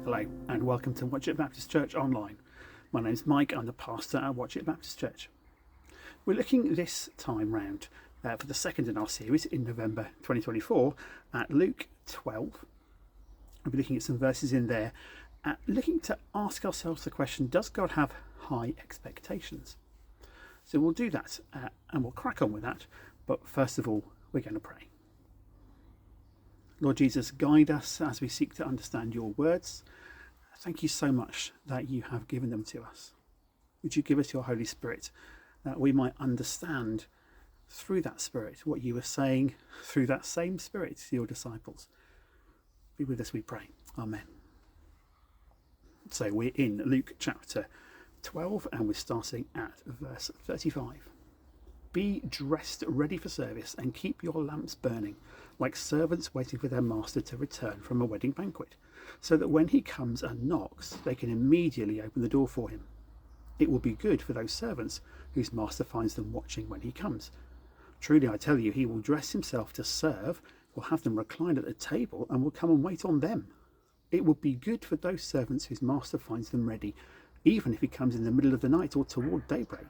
Hello and welcome to Watch It Baptist Church Online. My name's Mike, I'm the pastor at Watch It Baptist Church. We're looking this time round for the second in our series in November 2024 at Luke 12. We'll be looking at some verses in there, looking to ask ourselves the question, does God have high expectations? So we'll do that and we'll crack on with that, but first of all we're going to pray. Lord Jesus, guide us as we seek to understand your words. Thank you so much that you have given them to us. Would you give us your Holy Spirit that we might understand through that Spirit what you were saying through that same Spirit to your disciples. Be with us, we pray. Amen. So we're in Luke chapter 12 and we're starting at verse 35. Be dressed ready for service and keep your lamps burning, like servants waiting for their master to return from a wedding banquet, so that when he comes and knocks, they can immediately open the door for him. It will be good for those servants whose master finds them watching when he comes. Truly I tell you, he will dress himself to serve, will have them recline at the table, and will come and wait on them. It will be good for those servants whose master finds them ready, even if he comes in the middle of the night or toward daybreak.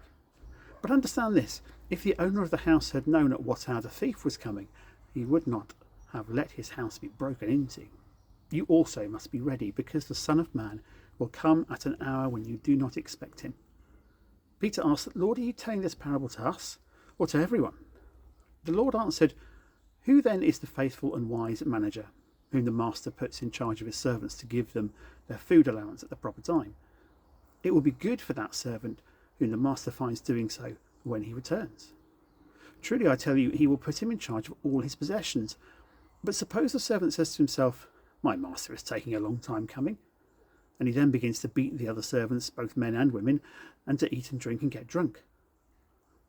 But understand this, if the owner of the house had known at what hour the thief was coming, he would not have let his house be broken into. You also must be ready, because the Son of Man will come at an hour when you do not expect him. Peter asked, Lord, are you telling this parable to us or to everyone? The Lord answered, Who then is the faithful and wise manager, whom the master puts in charge of his servants to give them their food allowance at the proper time? It will be good for that servant whom the master finds doing so when he returns. Truly I tell you, he will put him in charge of all his possessions. But suppose the servant says to himself, My master is taking a long time coming. And he then begins to beat the other servants, both men and women, and to eat and drink and get drunk.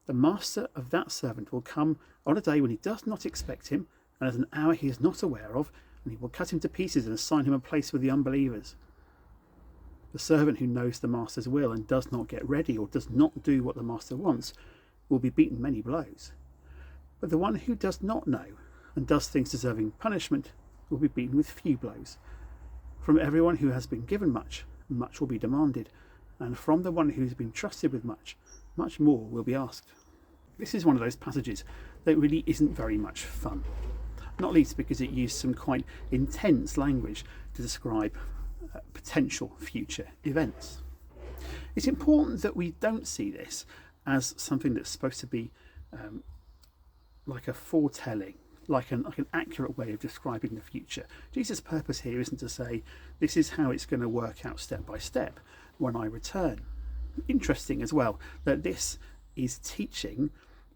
The master of that servant will come on a day when he does not expect him, and at an hour he is not aware of, and he will cut him to pieces and assign him a place with the unbelievers. The servant who knows the master's will and does not get ready or does not do what the master wants will be beaten many blows. But the one who does not know and does things deserving punishment will be beaten with few blows. From everyone who has been given much, much will be demanded, and from the one who has been trusted with much, much more will be asked. This is one of those passages that really isn't very much fun, not least because it used some quite intense language to describe potential future events. It's important that we don't see this as something that's supposed to be like a foretelling, like an accurate way of describing the future. Jesus' purpose here isn't to say this is how it's going to work out step by step when I return. Interesting as well that this is teaching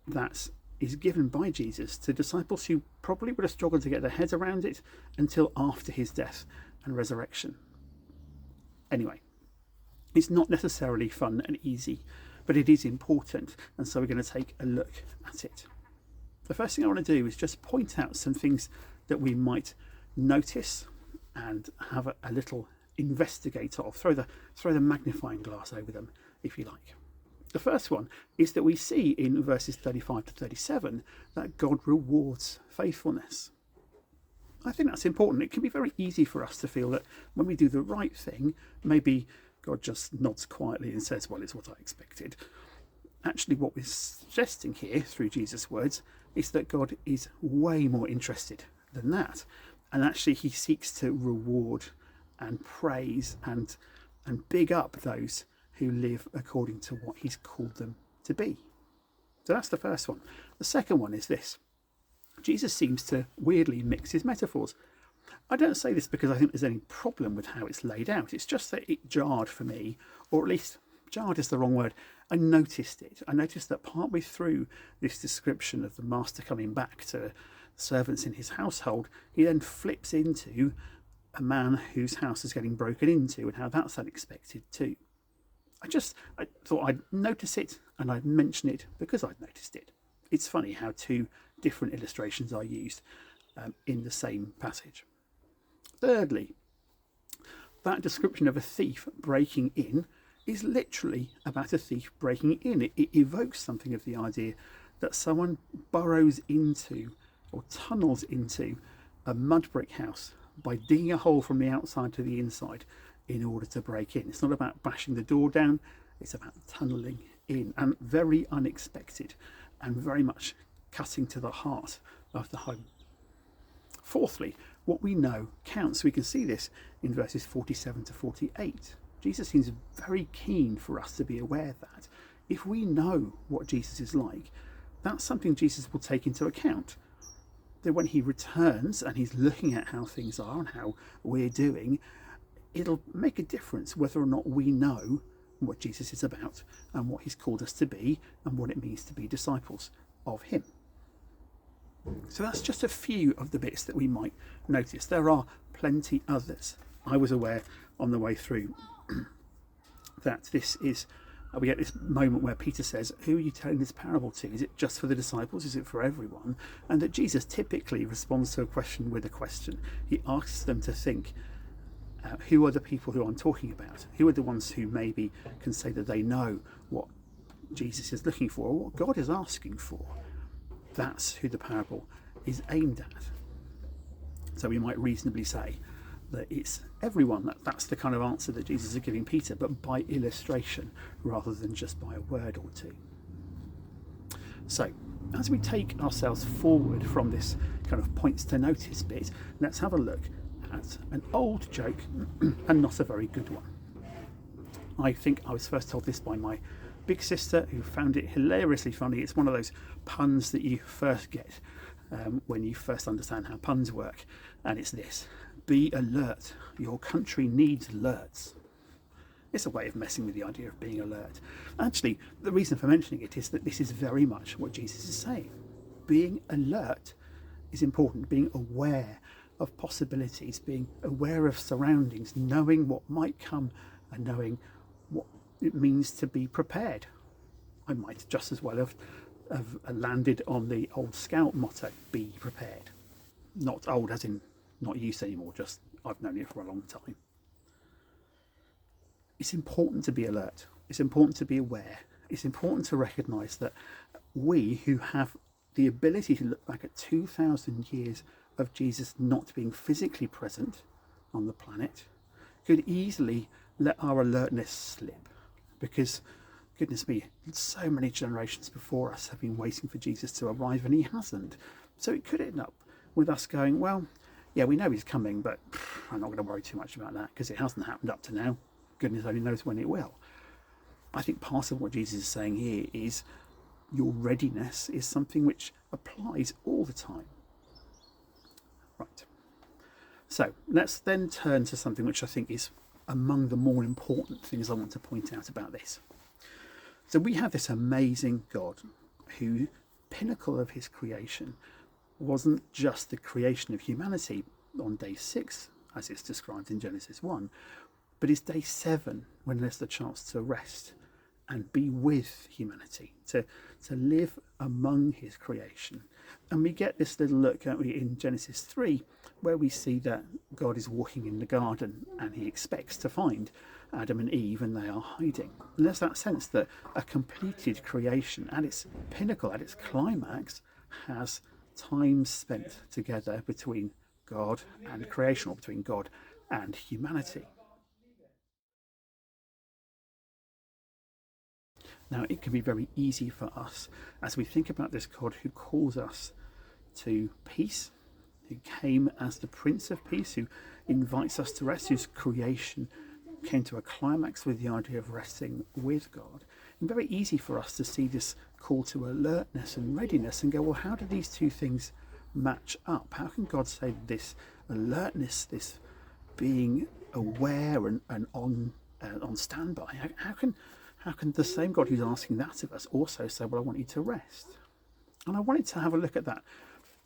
that is given by Jesus to disciples who probably would have struggled to get their heads around it until after his death and resurrection. Anyway, it's not necessarily fun and easy, but it is important, and so we're going to take a look at it. The first thing I want to do is just point out some things that we might notice and have a little investigate of, throw the magnifying glass over them, if you like. The first one is that we see in verses 35 to 37 that God rewards faithfulness. I think that's important. It can be very easy for us to feel that when we do the right thing, maybe God just nods quietly and says, well, it's what I expected. Actually, what we're suggesting here through Jesus' words is that God is way more interested than that. And actually, he seeks to reward and praise and big up those who live according to what he's called them to be. So that's the first one. The second one is this. Jesus seems to weirdly mix his metaphors. I don't say this because I think there's any problem with how it's laid out. It's just that it jarred for me, or at least jarred is the wrong word. I noticed it. I noticed that partway through this description of the master coming back to servants in his household, he then flips into a man whose house is getting broken into and how that's unexpected too. I thought I'd notice it and I'd mention it because I'd noticed it. It's funny how two different illustrations are used in the same passage. Thirdly, that description of a thief breaking in is literally about a thief breaking in. It evokes something of the idea that someone burrows into or tunnels into a mud brick house by digging a hole from the outside to the inside in order to break in. It's not about bashing the door down, it's about tunnelling in, and very unexpected and very much cutting to the heart of the home. Fourthly, what we know counts. We can see this in verses 47 to 48. Jesus seems very keen for us to be aware that if we know what Jesus is like, that's something Jesus will take into account. That when he returns and he's looking at how things are and how we're doing, it'll make a difference whether or not we know what Jesus is about and what he's called us to be and what it means to be disciples of him. So that's just a few of the bits that we might notice. There are plenty others. I was aware on the way through that this is, we get this moment where Peter says, who are you telling this parable to? Is it just for the disciples? Is it for everyone? And that Jesus typically responds to a question with a question. He asks them to think, who are the people who I'm talking about? Who are the ones who maybe can say that they know what Jesus is looking for or what God is asking for? That's who the parable is aimed at. So we might reasonably say that it's everyone. That's the kind of answer that Jesus is giving Peter, but by illustration rather than just by a word or two. So as we take ourselves forward from this kind of points to notice bit, let's have a look at an old joke and not a very good one. I think I was first told this by my big sister, who found it hilariously funny. It's one of those puns that you first get when you first understand how puns work, and it's this: be alert, your country needs alerts. It's a way of messing with the idea of being alert. Actually, the reason for mentioning it is that this is very much what Jesus is saying. Being alert is important, being aware of possibilities, being aware of surroundings, knowing what might come and knowing what it means to be prepared. I might just as well have landed on the old Scout motto, be prepared. Not old as in not used anymore, just I've known it for a long time. It's important to be alert. It's important to be aware. It's important to recognise that we who have the ability to look back at 2,000 years of Jesus not being physically present on the planet could easily let our alertness slip, because goodness me, so many generations before us have been waiting for Jesus to arrive and he hasn't. So it could end up with us going, well, yeah, we know he's coming, but I'm not going to worry too much about that because it hasn't happened up to now. Goodness only knows when it will. I think part of what Jesus is saying here is your readiness is something which applies all the time. Right. So let's then turn to something which I think is among the more important things I want to point out about this. So we have this amazing God who, pinnacle of his creation, wasn't just the creation of humanity on day 6, as it's described in Genesis 1, but it's day 7 when there's the chance to rest and be with humanity, to live among his creation. And we get this little look, don't we, in Genesis 3, where we see that God is walking in the garden and he expects to find Adam and Eve and they are hiding. And there's that sense that a completed creation at its pinnacle, at its climax, has time spent together between God and creation, or between God and humanity. Now, it can be very easy for us as we think about this God who calls us to peace, who came as the Prince of Peace, who invites us to rest, whose creation came to a climax with the idea of resting with God. And very easy for us to see this call to alertness and readiness and go, well, how do these two things match up? How can God say this alertness, this being aware and on standby? How can the same God who's asking that of us also say, well, I want you to rest? And I wanted to have a look at that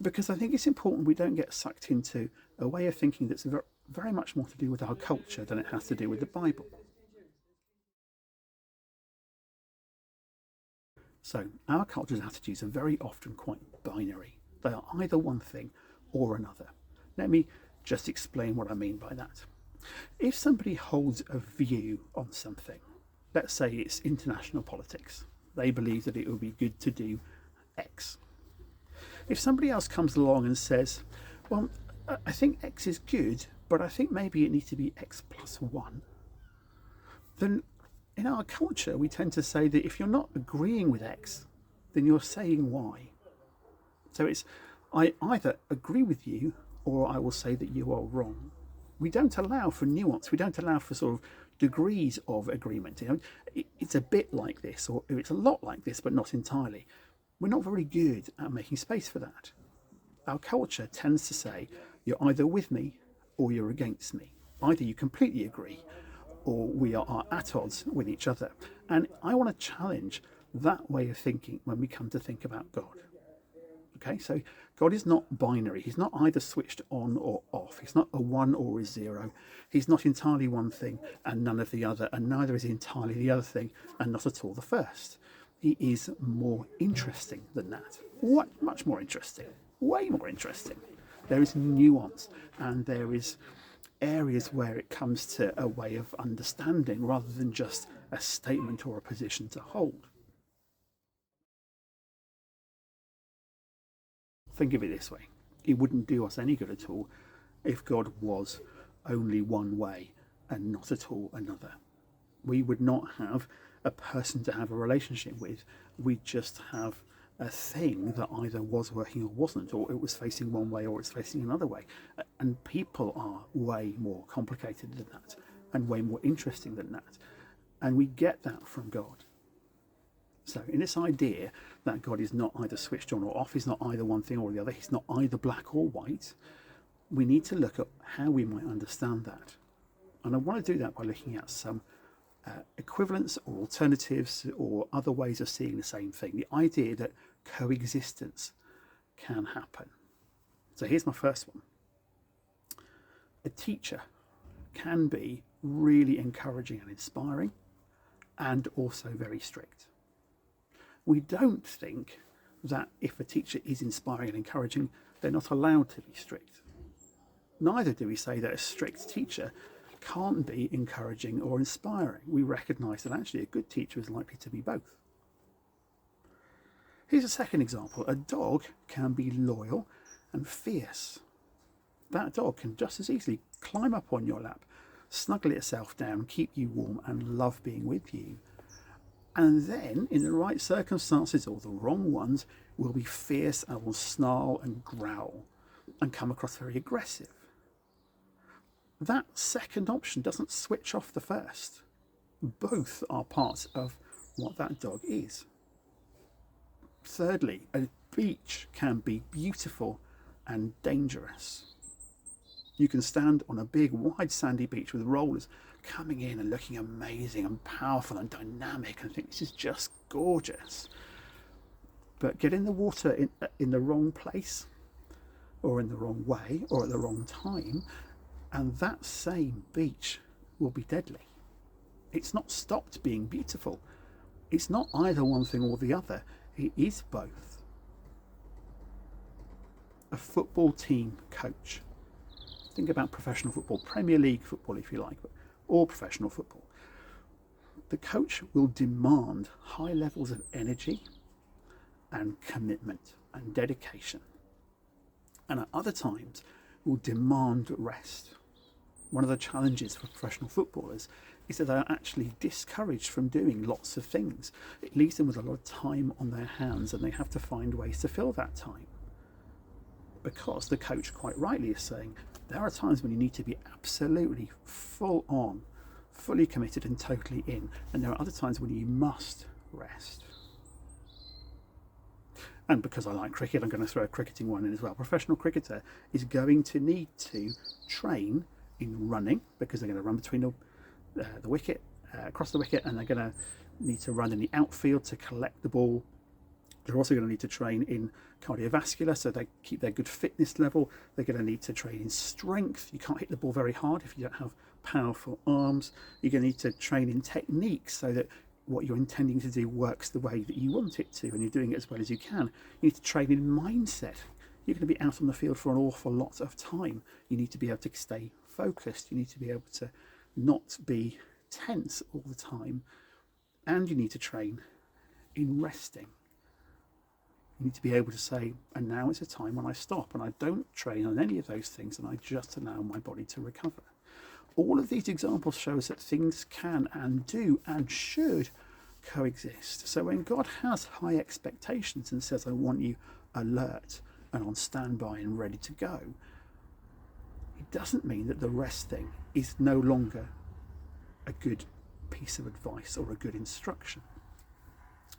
because I think it's important we don't get sucked into a way of thinking that's very much more to do with our culture than it has to do with the Bible. So our culture's attitudes are very often quite binary. They are either one thing or another. Let me just explain what I mean by that. If somebody holds a view on something, let's say it's international politics, they believe that it would be good to do X. If somebody else comes along and says, well, I think X is good, but I think maybe it needs to be X plus 1. Then in our culture, we tend to say that if you're not agreeing with X, then you're saying Y. So it's, I either agree with you or I will say that you are wrong. We don't allow for nuance. We don't allow for sort of degrees of agreement. You know, it's a bit like this, or it's a lot like this, but not entirely. We're not very good at making space for that. Our culture tends to say you're either with me or you're against me. Either you completely agree or we are at odds with each other. And I want to challenge that way of thinking when we come to think about God. Okay, so God is not binary. He's not either switched on or off. He's not a 1 or a 0. He's not entirely one thing and none of the other, and neither is he entirely the other thing and not at all the first. He is more interesting than that. What? Much more interesting. Way more interesting. There is nuance and there is areas where it comes to a way of understanding rather than just a statement or a position to hold. Think of it this way. It wouldn't do us any good at all if God was only one way and not at all another. We would not have a person to have a relationship with. We'd just have a thing that either was working or wasn't, or it was facing one way or it's facing another way. And people are way more complicated than that and way more interesting than that. And we get that from God. So in this idea that God is not either switched on or off, he's not either one thing or the other, he's not either black or white, we need to look at how we might understand that. And I want to do that by looking at some equivalents or alternatives or other ways of seeing the same thing. The idea that coexistence can happen. So here's my first one. A teacher can be really encouraging and inspiring and also very strict. We don't think that if a teacher is inspiring and encouraging, they're not allowed to be strict. Neither do we say that a strict teacher can't be encouraging or inspiring. We recognise that actually a good teacher is likely to be both. Here's a second example. A dog can be loyal and fierce. That dog can just as easily climb up on your lap, snuggle itself down, keep you warm and love being with you. And then, in the right circumstances or the wrong ones, will be fierce and will snarl and growl and come across very aggressive. That second option doesn't switch off the first. Both are parts of what that dog is. Thirdly, a beach can be beautiful and dangerous. You can stand on a big, wide, sandy beach with rollers coming in and looking amazing and powerful and dynamic and think this is just gorgeous. But get in the water in the wrong place or in the wrong way or at the wrong time, and that same beach will be deadly. It's not stopped being beautiful. It's not either one thing or the other. It is both. A football team coach. Think about professional football, Premier League football if you like, or professional football. The coach will demand high levels of energy and commitment and dedication. And at other times will demand rest. One of the challenges for professional footballers is that they are actually discouraged from doing lots of things. It leaves them with a lot of time on their hands and they have to find ways to fill that time. Because the coach quite rightly is saying, there are times when you need to be absolutely full on, fully committed and totally in. And there are other times when you must rest. And because I like cricket, I'm going to throw a cricketing one in as well. A professional cricketer is going to need to train in running because they're going to run between the wicket, across the wicket, and they're going to need to run in the outfield to collect the ball. They're also going to need to train in cardiovascular, so they keep their good fitness level. They're going to need to train in strength. You can't hit the ball very hard if you don't have powerful arms. You're going to need to train in technique so that what you're intending to do works the way that you want it to, and you're doing it as well as you can. You need to train in mindset. You're going to be out on the field for an awful lot of time. You need to be able to stay focused. You need to be able to not be tense all the time. And you need to train in resting. You need to be able to say, and now is a time when I stop and I don't train on any of those things and I just allow my body to recover. All of these examples show us that things can and do and should coexist. So when God has high expectations and says, I want you alert and on standby and ready to go, it doesn't mean that the rest thing is no longer a good piece of advice or a good instruction.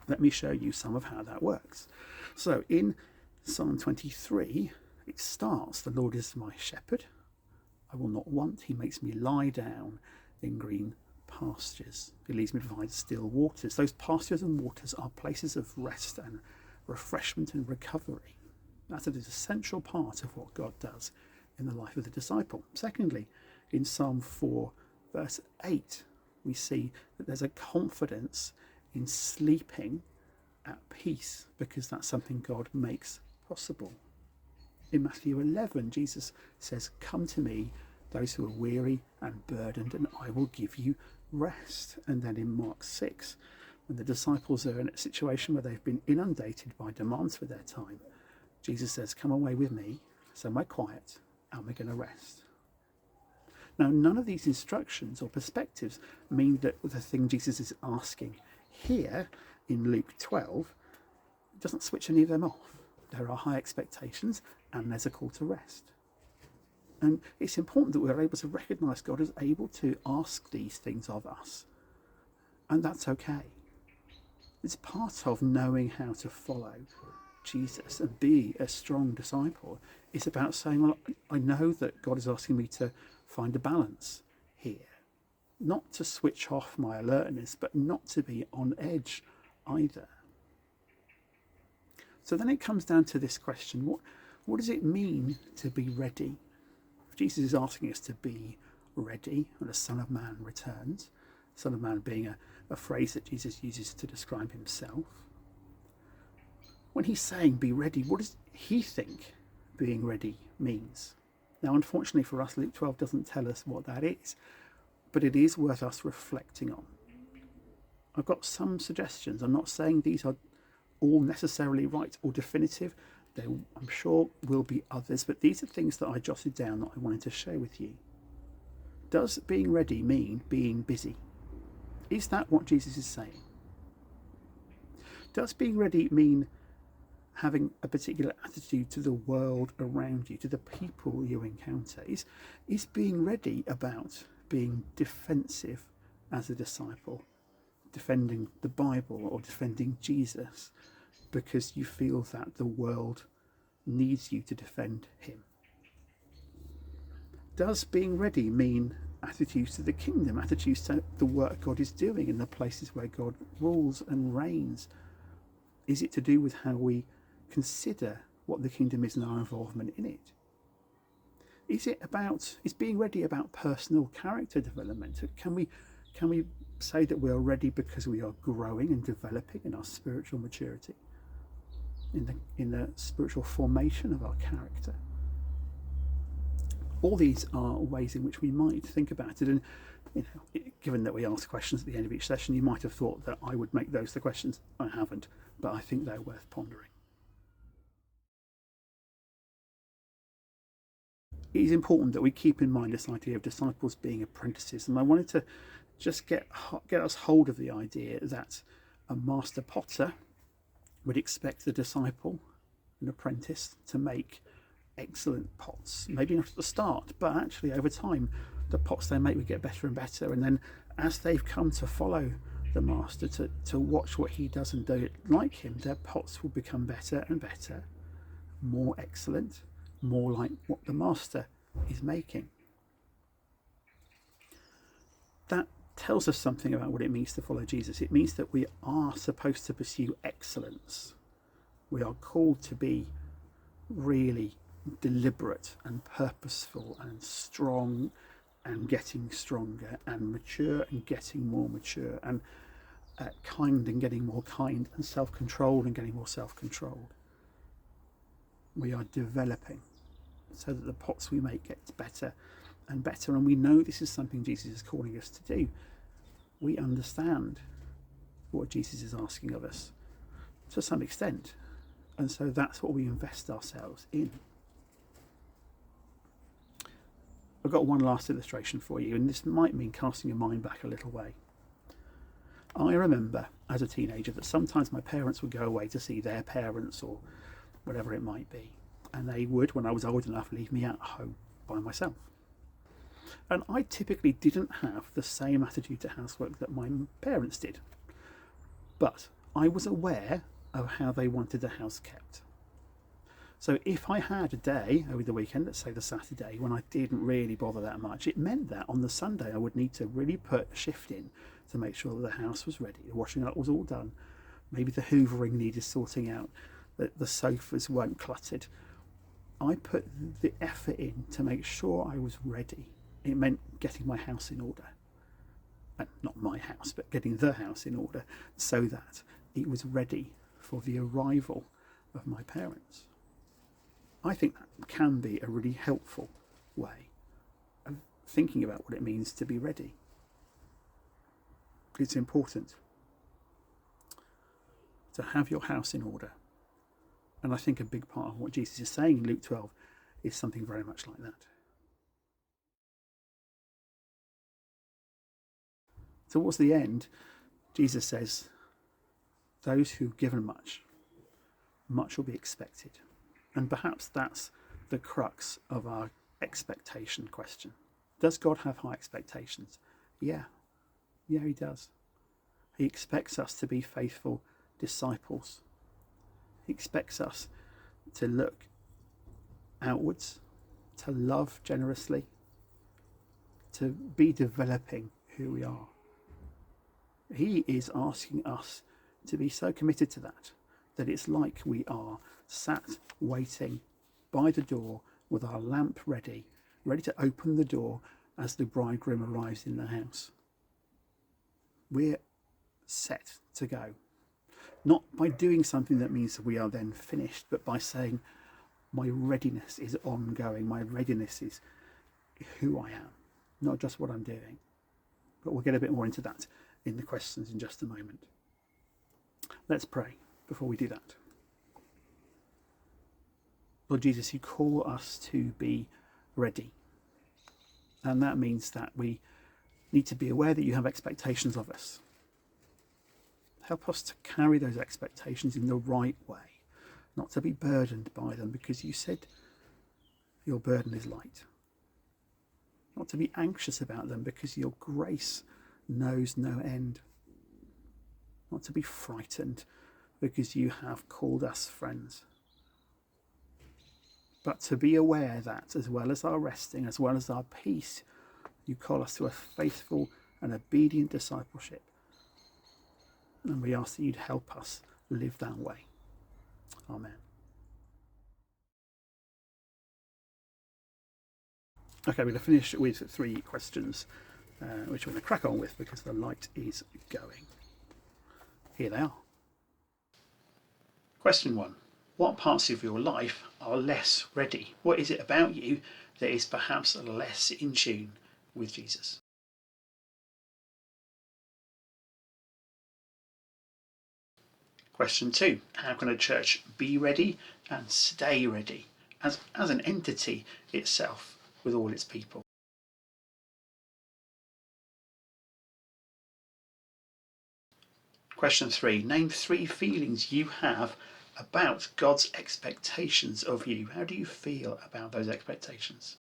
Let me show you some of how that works. So in Psalm 23, it starts, the Lord is my shepherd, I will not want. He makes me lie down in green pastures. He leads me beside still waters. Those pastures and waters are places of rest and refreshment and recovery. That's an essential part of what God does in the life of the disciple. Secondly, in Psalm 4, verse 8, we see that there's a confidence in sleeping at peace because that's something God makes possible. In Matthew 11, Jesus says, come to me, those who are weary and burdened, and I will give you rest. And then in Mark 6, when the disciples are in a situation where they've been inundated by demands for their time, Jesus says, come away with me, somewhere quiet, and we're going to rest. Now, none of these instructions or perspectives mean that the thing Jesus is asking here in Luke 12 doesn't switch any of them off. There are high expectations and there's a call to rest. And it's important that we're able to recognise God as able to ask these things of us. And that's okay. It's part of knowing how to follow Jesus and be a strong disciple. It's about saying, well, I know that God is asking me to find a balance here. Not to switch off my alertness, but not to be on edge either. So then it comes down to this question, what does it mean to be ready? Jesus is asking us to be ready when the Son of Man returns. Son of Man being a phrase that Jesus uses to describe himself. When he's saying be ready, what does he think being ready means? Now, unfortunately for us, Luke 12 doesn't tell us what that is, but it is worth us reflecting on. I've got some suggestions. I'm not saying these are all necessarily right or definitive. There, I'm sure, will be others, but these are things that I jotted down that I wanted to share with you. Does being ready mean being busy? Is that what Jesus is saying? Does being ready mean having a particular attitude to the world around you, to the people you encounter? Is being ready about being defensive as a disciple, defending the Bible or defending Jesus because you feel that the world needs you to defend him? Does being ready mean attitudes to the kingdom, attitudes to the work God is doing in the places where God rules and reigns? Is it to do with how we consider what the kingdom is and our involvement in it? Is being ready about personal character development? Can we say that we are ready because we are growing and developing in our spiritual maturity, in the spiritual formation of our character? All these are ways in which we might think about it. And given that we ask questions at the end of each session, you might have thought that I would make those the questions. I haven't, but I think they're worth pondering. It is important that we keep in mind this idea of disciples being apprentices, and I wanted to just get us hold of the idea that a master potter would expect the disciple, an apprentice, to make excellent pots. Maybe not at the start, but actually over time the pots they make would get better and better, and then as they've come to follow the master, to watch what he does and do it like him, their pots will become better and better, more excellent, more like what the master is making. That tells us something about what it means to follow Jesus. It means that we are supposed to pursue excellence. We are called to be really deliberate and purposeful and strong and getting stronger, and mature and getting more mature, and kind and getting more kind, and self-controlled and getting more self-controlled. We are developing so that the pots we make get better and better, and we know this is something Jesus is calling us to do. We understand what Jesus is asking of us to some extent, And so that's what we invest ourselves in. I've got one last illustration for you, and this might mean casting your mind back a little way. I remember as a teenager that sometimes my parents would go away to see their parents or whatever it might be, and they would, when I was old enough, leave me at home by myself. And I typically didn't have the same attitude to housework that my parents did, but I was aware of how they wanted the house kept. So if I had a day over the weekend, let's say the Saturday, when I didn't really bother that much, it meant that on the Sunday I would need to really put a shift in to make sure that the house was ready, the washing up was all done, maybe the hoovering needed sorting out, that the sofas weren't cluttered. I put the effort in to make sure I was ready. It meant getting my house in order. And not my house, but getting the house in order so that it was ready for the arrival of my parents. I think that can be a really helpful way of thinking about what it means to be ready. It's important to have your house in order. And I think a big part of what Jesus is saying in Luke 12 is something very much like that. Towards the end, Jesus says, those who've given much, much will be expected. And perhaps that's the crux of our expectation question. Does God have high expectations? Yeah, he does. He expects us to be faithful disciples. He expects us to look outwards, to love generously, to be developing who we are. He is asking us to be so committed to that it's like we are sat waiting by the door with our lamp ready to open the door as the bridegroom arrives in the house. We're set to go. Not by doing something that means we are then finished, but by saying, my readiness is ongoing. My readiness is who I am, not just what I'm doing. But we'll get a bit more into that in the questions in just a moment. Let's pray before we do that. Lord Jesus, you call us to be ready. And that means that we need to be aware that you have expectations of us. Help us to carry those expectations in the right way, not to be burdened by them, because you said your burden is light. Not to be anxious about them, because your grace knows no end. Not to be frightened, because you have called us friends. But to be aware that, as well as our resting, as well as our peace, you call us to a faithful and obedient discipleship. And we ask that you'd help us live that way. Amen. Okay, we're going to finish with 3 questions, which we're going to crack on with because the light is going. Here they are. Question 1. What parts of your life are less ready? What is it about you that is perhaps less in tune with Jesus? Question 2. How can a church be ready and stay ready as an entity itself with all its people? Question 3. Name 3 feelings you have about God's expectations of you. How do you feel about those expectations?